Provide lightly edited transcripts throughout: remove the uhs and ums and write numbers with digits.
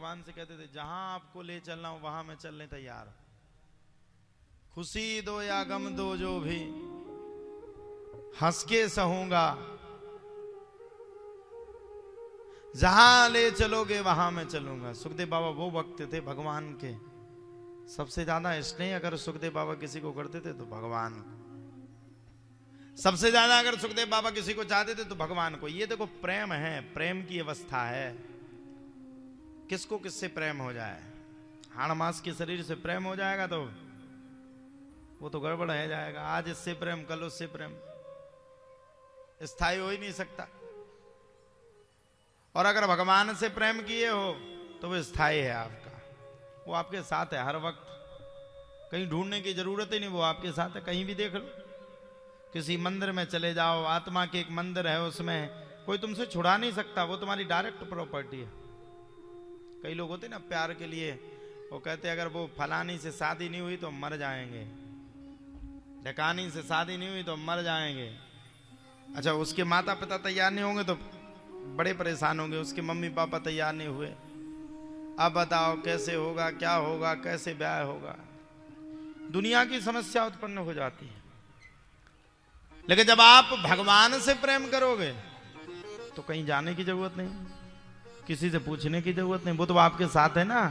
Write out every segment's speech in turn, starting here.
भगवान से कहते थे जहां आपको ले चलना हो वहां मैं चलने तैयार हूं, खुशी दो या गम दो जो भी हंस के सहूंगा, जहां ले चलोगे वहां मैं चलूंगा। सुखदेव बाबा वो वक्त थे भगवान के, सबसे ज्यादा स्नेह अगर सुखदेव बाबा किसी को करते थे तो भगवान को, सबसे ज्यादा अगर सुखदेव बाबा किसी को चाहते थे तो भगवान को। ये देखो प्रेम है, प्रेम की अवस्था है। किसको किससे प्रेम हो जाए, हाड़ मास के शरीर से प्रेम हो जाएगा तो वो तो गड़बड़ है जाएगा। आज इससे प्रेम, कल उससे प्रेम, स्थायी हो ही नहीं सकता। और अगर भगवान से प्रेम किए हो तो वो स्थायी है आपका, वो आपके साथ है हर वक्त, कहीं ढूंढने की जरूरत ही नहीं, वो आपके साथ है। कहीं भी देख लो, किसी मंदिर में चले जाओ, आत्मा के एक मंदिर है, उसमें कोई तुमसे छुड़ा नहीं सकता, वो तुम्हारी डायरेक्ट प्रॉपर्टी है। कई लोग होते ना प्यार के लिए, वो कहते अगर वो फलानी से शादी नहीं हुई तो मर जाएंगे, ढकानी से शादी नहीं हुई तो मर जाएंगे। अच्छा, उसके माता पिता तैयार नहीं होंगे तो बड़े परेशान होंगे, उसके मम्मी पापा तैयार नहीं हुए, अब बताओ कैसे होगा, क्या होगा, कैसे ब्याह होगा। दुनिया की समस्या उत्पन्न हो जाती है। लेकिन जब आप भगवान से प्रेम करोगे तो कहीं जाने की जरूरत नहीं, किसी से पूछने की जरूरत नहीं, वो तो आपके साथ है ना,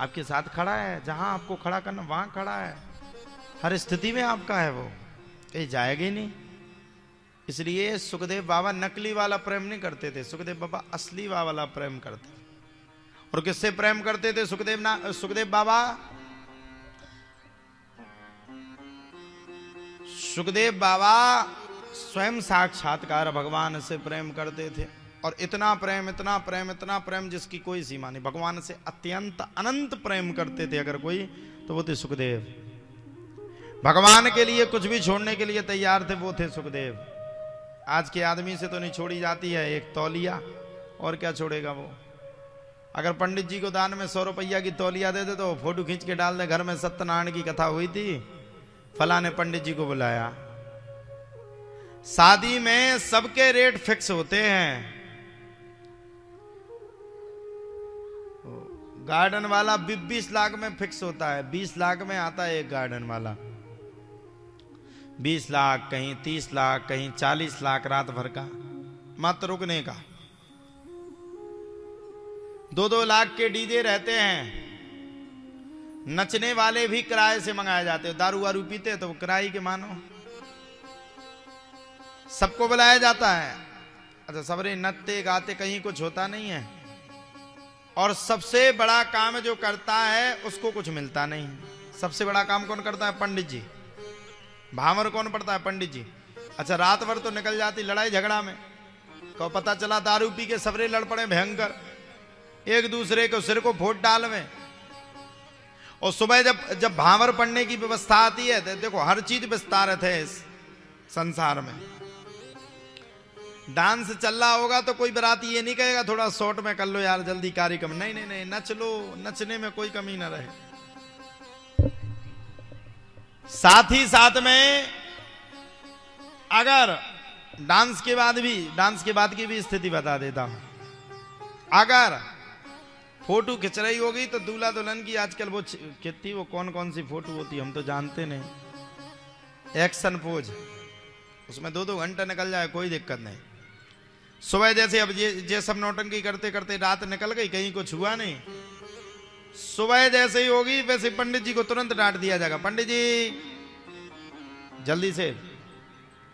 आपके साथ खड़ा है, जहां आपको खड़ा करना वहां खड़ा है, हर स्थिति में आपका है, वो कहीं जाएगा ही नहीं। इसलिए सुखदेव बाबा नकली वाला प्रेम नहीं करते थे, सुखदेव बाबा असली वाला प्रेम करते। और किससे प्रेम करते थे सुखदेव बाबा? सुखदेव बाबा स्वयं साक्षात्कार भगवान से प्रेम करते थे। और इतना प्रेम, इतना प्रेम, इतना प्रेम जिसकी कोई सीमा नहीं। भगवान से अत्यंत अनंत प्रेम करते थे अगर कोई, तो वो थे सुखदेव। भगवान के लिए कुछ भी छोड़ने के लिए तैयार थे, वो थे सुखदेव। आज के आदमी से तो नहीं छोड़ी जाती है एक तौलिया, और क्या छोड़ेगा वो। अगर पंडित जी को दान में 100 रुपया की तौलिया दे दे तो फोटो खींच के डाल दे, घर में सत्यनारायण की कथा हुई थी, फलाने पंडित जी को बुलाया। शादी में सबके रेट फिक्स होते हैं। गार्डन वाला 20 लाख में फिक्स होता है, 20 लाख में आता है एक गार्डन वाला, 20 लाख, कहीं 30 लाख, कहीं 40 लाख रात भर का, मत रुकने का। 2-2 लाख के डीजे रहते हैं। नचने वाले भी किराए से मंगाए जाते हैं। दारू वारू पीते तो किराए के मानो, सबको बुलाया जाता है। अच्छा, सबरे नचते गाते, कहीं कुछ होता नहीं है। और सबसे बड़ा काम जो करता है उसको कुछ मिलता नहीं। सबसे बड़ा काम कौन करता है? पंडित जी। भावर कौन पड़ता है? पंडित जी। अच्छा, रात भर तो निकल जाती लड़ाई झगड़ा में, को पता चला दारू पी के सबरे लड़ पड़े भयंकर, एक दूसरे को सिर को फोड़ डालवे। और सुबह जब भावर पड़ने की व्यवस्था आती है तो देखो हर चीज विस्तारित है इस संसार में। डांस चल रहा होगा तो कोई बराती ये नहीं कहेगा थोड़ा शॉर्ट में कर लो यार जल्दी कार्यक्रम, नहीं नहीं नहीं, नच लो, नचने में कोई कमी ना रहे। साथ ही साथ में अगर डांस के बाद की भी स्थिति बता देता हूं। अगर फोटो खिंच रही होगी तो दूल्हा दुल्हन की आजकल वो कितनी, वो कौन कौन सी फोटो होती है हम तो जानते नहीं। एक्शन पोज, उसमें 2-2 घंटा निकल जाए कोई दिक्कत नहीं। सुबह जैसे अब ये सब नौटंकी करते करते रात निकल गई, कहीं कुछ हुआ नहीं। सुबह जैसे ही होगी वैसे पंडित जी को तुरंत डांट दिया जाएगा, पंडित जी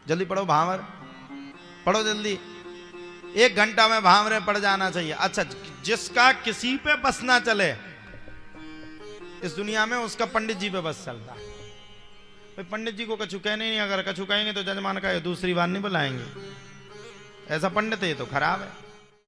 जल्दी पढ़ो भावर, पढ़ो जल्दी, 1 घंटा में भावरे पड़ जाना चाहिए। अच्छा, जिसका किसी पे बस ना चले इस दुनिया में, उसका पंडित जी पे बस चलता है। भाई पंडित जी को कछु कहने नहीं, अगर कछु कहेंगे तो जजमान का दूसरी बार नहीं बुलाएंगे, ऐसा पंडित है ये तो खराब है।